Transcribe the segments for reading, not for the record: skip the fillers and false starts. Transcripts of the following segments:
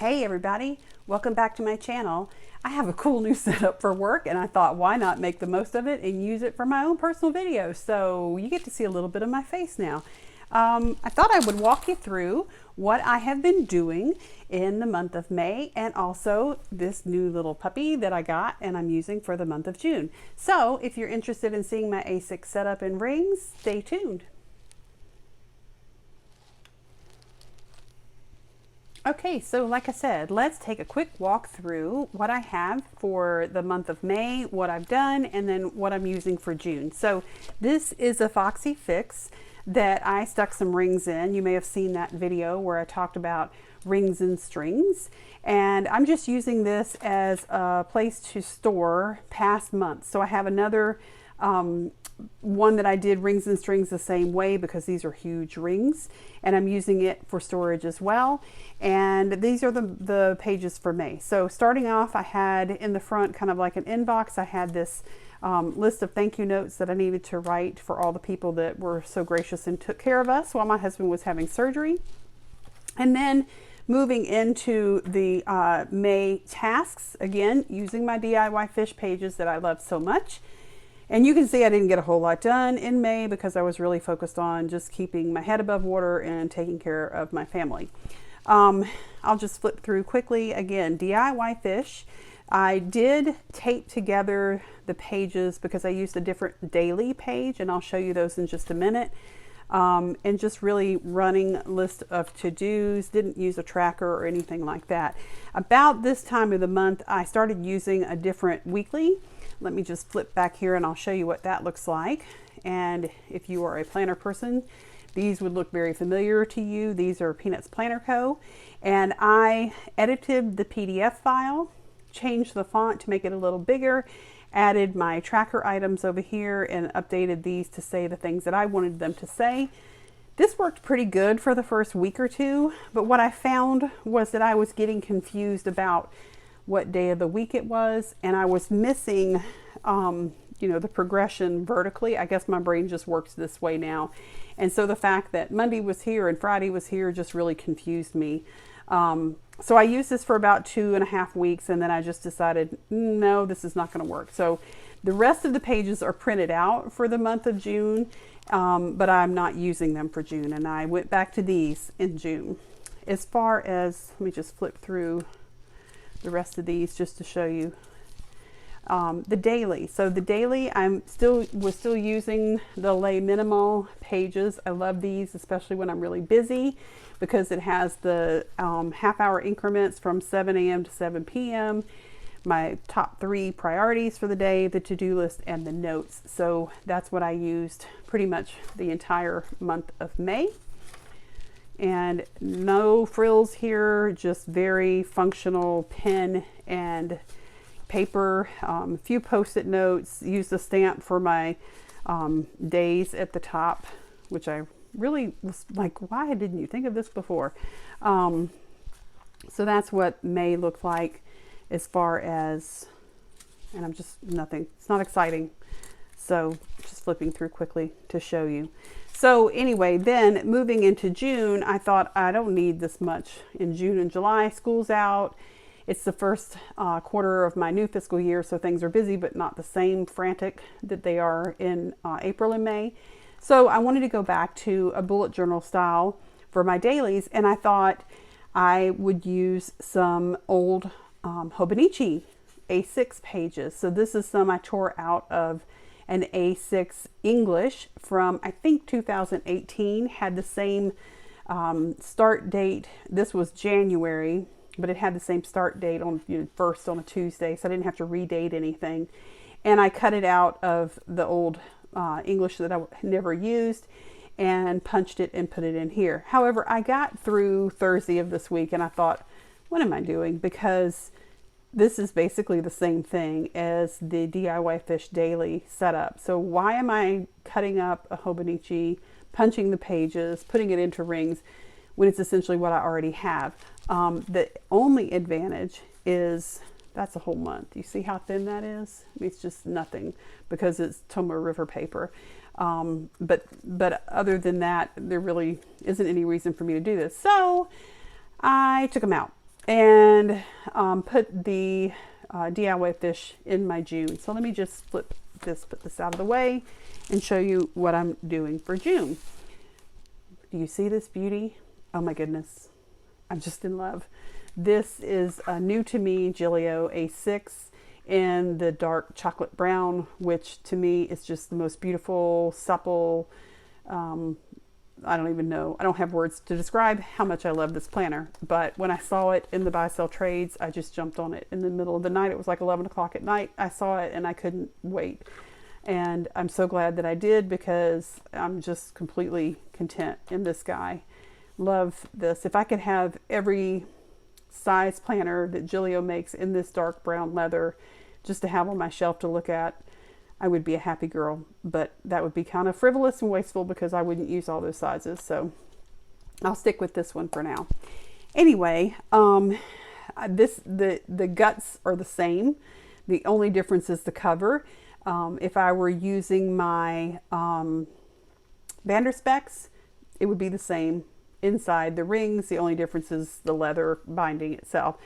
Hey everybody, welcome back to my channel. I have a cool new setup for work and I thought why not make the most of it and use it for my own personal video. So you get to see a little bit of my face now. I thought I would walk you through what I have been doing in the month of May and also this new little puppy that I got and I'm using for the month of June. So if you're interested in seeing my A6 setup and rings, stay tuned. Okay, so like I said, let's take a quick walk through what I have for the month of May, what I've done, and then what I'm using for June. So this is a Foxy Fix that I stuck some rings in. You may have seen that video where I talked about rings and strings. And I'm just using this as a place to store past months. So I have another one that I did rings and strings the same way because these are huge rings and I'm using it for storage as well. And these are the pages for May. So starting off, I had in the front kind of like an inbox, I had this list of thank you notes that I needed to write for all the people that were so gracious and took care of us while my husband was having surgery. And then moving into the May tasks, again, using my DIY fish pages that I love so much. And you can see I didn't get a whole lot done in May because I was really focused on just keeping my head above water and taking care of my family. I'll just flip through quickly. Again, DIY fish. I did tape together the pages because I used a different daily page, and I'll show you those in just a minute. And just really running list of to-dos, didn't use a tracker or anything like that. About this time of the month, I started using a different weekly. Let me just flip back here and I'll show you what that looks like. And if you are a planner person, these would look very familiar to you. These are Peanuts Planner Co. And I edited the PDF file, changed the font to make it a little bigger, added my tracker items over here and updated these to say the things that I wanted them to say. This worked pretty good for the first week or two, but what I found was that I was getting confused about what day of the week it was, and I was missing the progression vertically. I guess my brain just works this way now, and so the fact that Monday was here and Friday was here just really confused me. So I used this for about 2.5 weeks, and then I just decided, no, this is not going to work. So the rest of the pages are printed out for the month of June, but I'm not using them for June, and I went back to these in June. As far as, let me just flip through the rest of these just to show you the daily. So the daily, was still using the Les Minimal pages. I love these, especially when I'm really busy, because it has the half-hour increments from 7 a.m. to 7 p.m. my top 3 priorities for the day, the to-do list, and the notes. So that's what I used pretty much the entire month of May. And no frills here, just very functional pen and paper, a few post-it notes, used a stamp for my days at the top, which I really was like, why didn't you think of this before? So that's what May looked like as far as, and I'm just nothing, it's not exciting. So just flipping through quickly to show you. So anyway, then moving into June, I thought I don't need this much in June and July. School's out. It's the first quarter of my new fiscal year, so things are busy, but not the same frantic that they are in April and May. So I wanted to go back to a bullet journal style for my dailies, and I thought I would use some old Hobonichi A6 pages. So this is some I tore out of an A6 English from, I think, 2018, had the same start date. This was January, but it had the same start date on first on a Tuesday, so I didn't have to redate anything. And I cut it out of the old English that I never used and punched it and put it in here. However, I got through Thursday of this week and I thought, what am I doing? Because this is basically the same thing as the DIY Fish Daily setup. So why am I cutting up a Hobonichi, punching the pages, putting it into rings when it's essentially what I already have? The only advantage is that's a whole month. You see how thin that is? It's just nothing because it's Tomoe River paper. But other than that, there really isn't any reason for me to do this. So I took them out. and put the DIY fish in my June. So let me just put this out of the way and show you what I'm doing for June. Do you see this beauty? Oh my goodness, I'm just in love. This is new to me, Gillio A6 in the dark chocolate brown, which to me is just the most beautiful, supple, I don't even know. I don't have words to describe how much I love this planner. But when I saw it in the buy sell trades, I just jumped on it in the middle of the night. It was like 11 o'clock at night. I saw it and I couldn't wait. And I'm so glad that I did, because I'm just completely content in this guy. Love this. If I could have every size planner that Gillio makes in this dark brown leather just to have on my shelf to look at, I would be a happy girl. But that would be kind of frivolous and wasteful, because I wouldn't use all those sizes. So I'll stick with this one for now. Anyway, the guts are the same. The only difference is the cover. If I were using my Vanderspecs, it would be the same inside the rings. The only difference is the leather binding itself.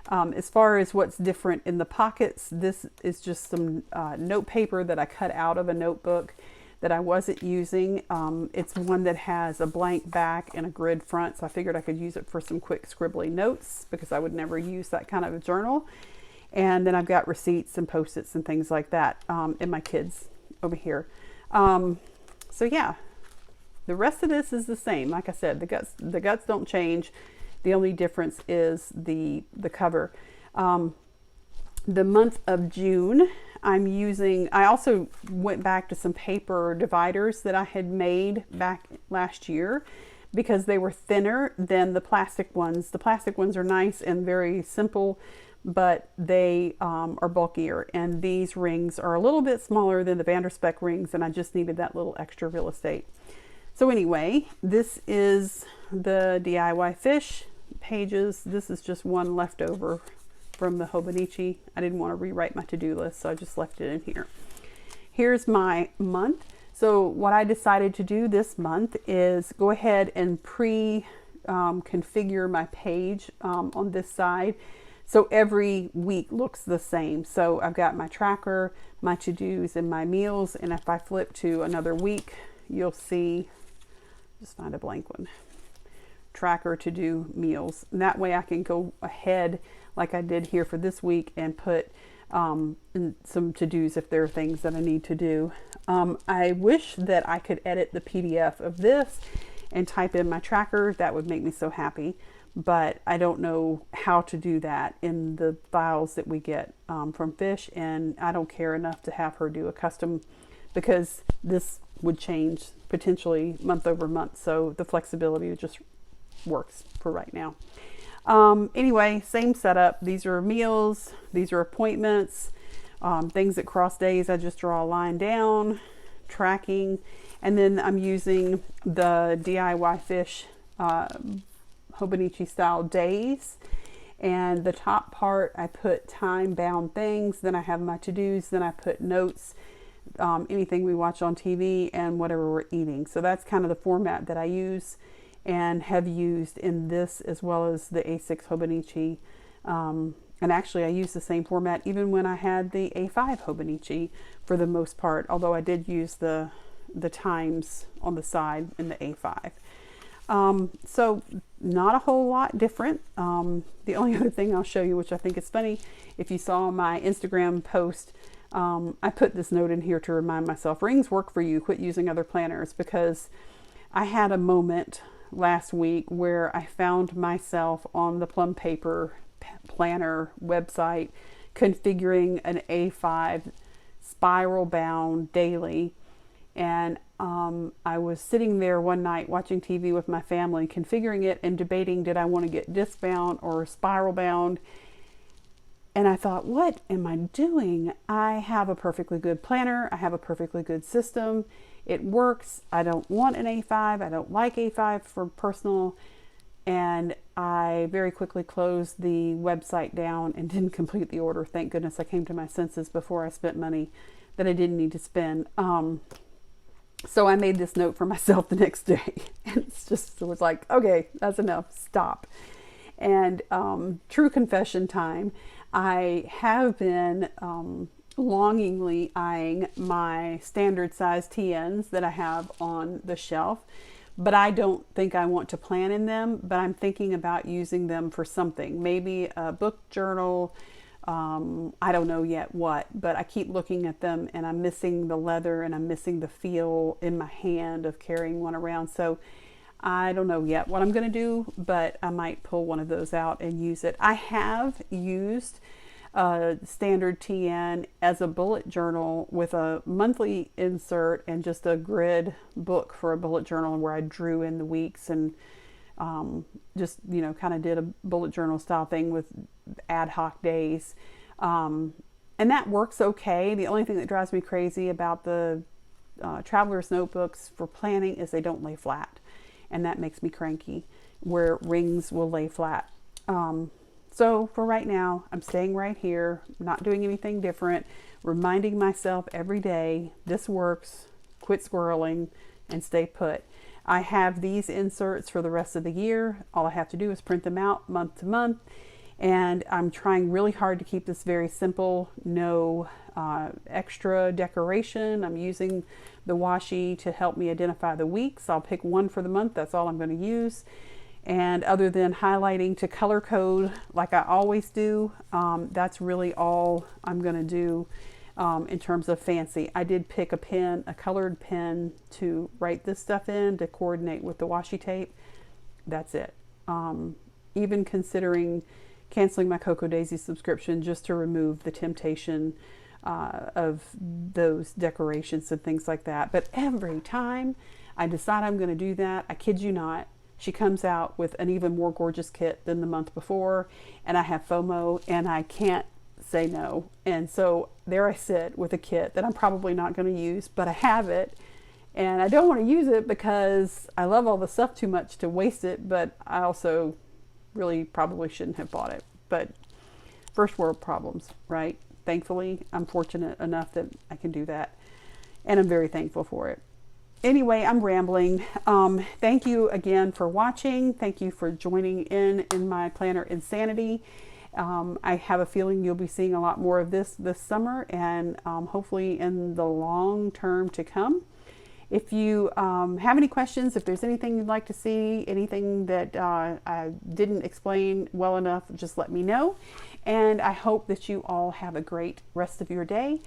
As far as what's different in the pockets, this is just some note paper that I cut out of a notebook that I wasn't using. It's one that has a blank back and a grid front, so I figured I could use it for some quick scribbly notes, because I would never use that kind of a journal. And then I've got receipts and post-its and things like that in my kids over here. So yeah, the rest of this is the same. Like I said, the guts don't change. The only difference is the cover. The month of June, I also went back to some paper dividers that I had made back last year, because they were thinner than the plastic ones. The plastic ones are nice and very simple, but they are bulkier, and these rings are a little bit smaller than the Vanderspec rings, and I just needed that little extra real estate. So anyway, this is the DIY fish pages. This is just one leftover from the Hobonichi. I didn't want to rewrite my to-do list, so I just left it in here. Here's my month. So what I decided to do this month is go ahead and configure my page on this side, so every week looks the same. So I've got my tracker, my to-dos, and my meals. And if I flip to another week, you'll see, just find a blank one, tracker, to-do, meals. And that way I can go ahead like I did here for this week and put in some to-dos if there are things that I need to do. I wish that I could edit the PDF of this and type in my tracker. That would make me so happy. But I don't know how to do that in the files that we get from Fish, and I don't care enough to have her do a custom, because this would change potentially month over month. So the flexibility just works for right now. Anyway, same setup. These are meals, these are appointments, things that cross days. I just draw a line down, tracking, and then I'm using the DIY Fish Hobonichi style days, and the top part I put time bound things, then I have my to-dos, then I put notes, anything we watch on TV, and whatever we're eating. So that's kind of the format that I use and have used in this, as well as the A6 Hobonichi. And actually I use the same format even when I had the A5 Hobonichi for the most part, although I did use the times on the side in the A5. So not a whole lot different. The only other thing I'll show you, which I think is funny, if you saw my Instagram post, I put this note in here to remind myself, rings work for you, quit using other planners, because I had a moment last week where I found myself on the Plum Paper planner website configuring an A5 spiral bound daily. And I was sitting there one night watching TV with my family, configuring it and debating, did I want to get disc bound or spiral bound? And I thought, what am I doing? I have a perfectly good planner. I have a perfectly good system. It works. I don't want an A5. I don't like A5 for personal. And I very quickly closed the website down and didn't complete the order. Thank goodness I came to my senses before I spent money that I didn't need to spend. So I made this note for myself the next day, and it was like, okay, that's enough, stop. And true confession time, I have been longingly eyeing my standard size TNs that I have on the shelf, but I don't think I want to plan in them, but I'm thinking about using them for something, maybe a book journal. I don't know yet what, but I keep looking at them and I'm missing the leather and I'm missing the feel in my hand of carrying one around. So I don't know yet what I'm going to do, but I might pull one of those out and use it. I have used standard TN as a bullet journal with a monthly insert and just a grid book for a bullet journal where I drew in the weeks and just, you know, kind of did a bullet journal style thing with ad hoc days. And that works okay. The only thing that drives me crazy about the traveler's notebooks for planning is they don't lay flat. And that makes me cranky, where rings will lay flat. So for right now, I'm staying right here, not doing anything different, reminding myself every day, this works, quit squirreling, and stay put. I have these inserts for the rest of the year. All I have to do is print them out month to month. And I'm trying really hard to keep this very simple, no extra decoration. I'm using the washi to help me identify the weeks. I'll pick one for the month. That's all I'm going to use. And other than highlighting to color code like I always do, that's really all I'm going to do in terms of fancy. I did pick a pen, a colored pen, to write this stuff in to coordinate with the washi tape. That's it. Even considering canceling my Cocoa Daisy subscription just to remove the temptation of those decorations and things like that. But every time I decide I'm going to do that, I kid you not, she comes out with an even more gorgeous kit than the month before, and I have FOMO and I can't say no. And so there I sit with a kit that I'm probably not going to use, but I have it and I don't want to use it because I love all the stuff too much to waste it, but I also really probably shouldn't have bought it. But first world problems, right? Thankfully, I'm fortunate enough that I can do that, and I'm very thankful for it. Anyway, I'm rambling. Thank you again for watching. Thank you for joining in my planner insanity. I have a feeling you'll be seeing a lot more of this summer, and hopefully in the long term to come. If you have any questions, if there's anything you'd like to see, anything that I didn't explain well enough, just let me know. And I hope that you all have a great rest of your day.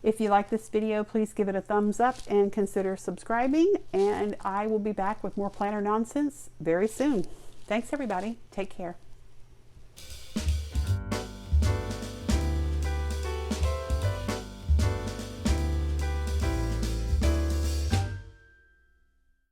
If you like this video, please give it a thumbs up and consider subscribing. And I will be back with more planner nonsense very soon. Thanks, everybody. Take care.